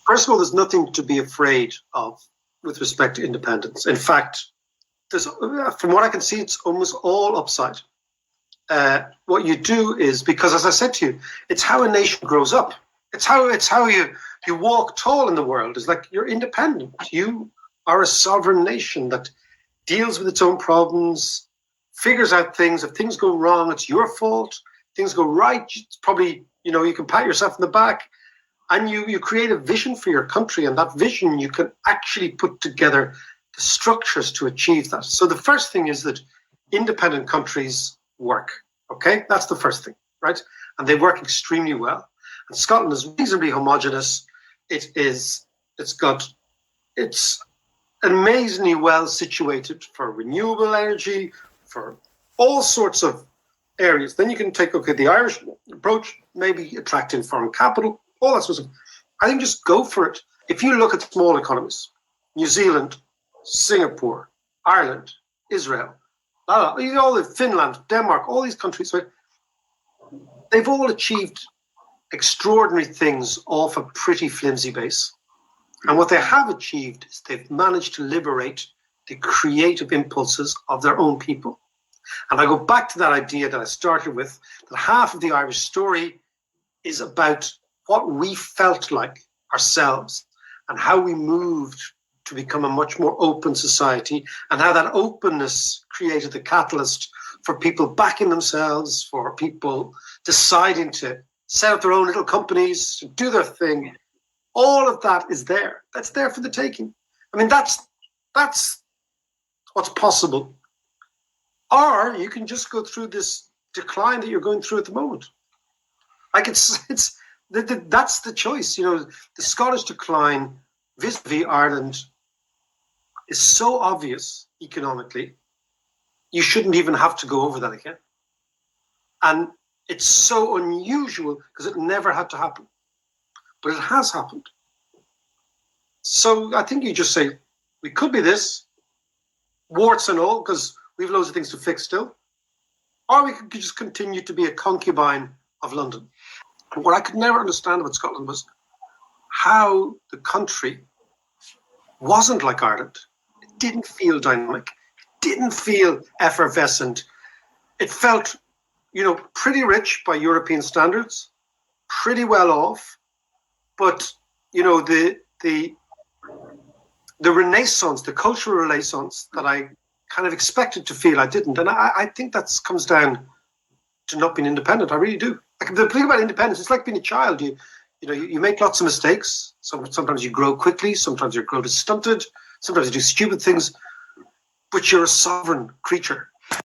First of all, there's nothing to be afraid of with respect to independence. In fact, from what I can see, it's almost all upside. What you do is, because as I said to you, it's how a nation grows up. It's how you walk tall in the world. It's like you're independent. You are a sovereign nation that deals with its own problems, figures out things. If things go wrong, it's your fault. Things go right, it's probably, you can pat yourself in the back, and you create a vision for your country, and that vision you can actually put together the structures to achieve that. So the first thing is that independent countries work. Okay, that's the first thing, right? And they work extremely well. And Scotland is reasonably homogenous. It's amazingly well situated for renewable energy, for all sorts of areas. Then you can take the Irish approach, maybe attracting foreign capital, all that sort of stuff. I think just go for it. If you look at small economies, New Zealand, Singapore, Ireland, Israel, all of Finland, Denmark, all these countries, right? They've all achieved extraordinary things off a pretty flimsy base. And what they have achieved is they've managed to liberate the creative impulses of their own people. And I go back to that idea that I started with, that half of the Irish story is about what we felt like ourselves and how we moved to become a much more open society, and how that openness created the catalyst for people backing themselves, for people deciding to set up their own little companies, to do their thing. All of that is there. That's there for the taking. I mean, that's what's possible. Or you can just go through this decline that you're going through at the moment. Like that's the choice. The Scottish decline vis-a-vis Ireland is so obvious economically, you shouldn't even have to go over that again. And it's so unusual because it never had to happen, but it has happened. So I think you just say, we could be this, warts and all, because we have loads of things to fix still, or we could just continue to be a concubine of London. And what I could never understand about Scotland was how the country wasn't like Ireland. It didn't feel dynamic. It didn't feel effervescent. It felt, pretty rich by European standards, pretty well off. But, the renaissance, the cultural renaissance that I kind of expected to feel, I didn't. And I think that comes down to not being independent. I really do. Like, the thing about independence, it's like being a child. You make lots of mistakes. Sometimes you grow quickly. Sometimes you grow stunted. Sometimes you do stupid things. But you're a sovereign creature.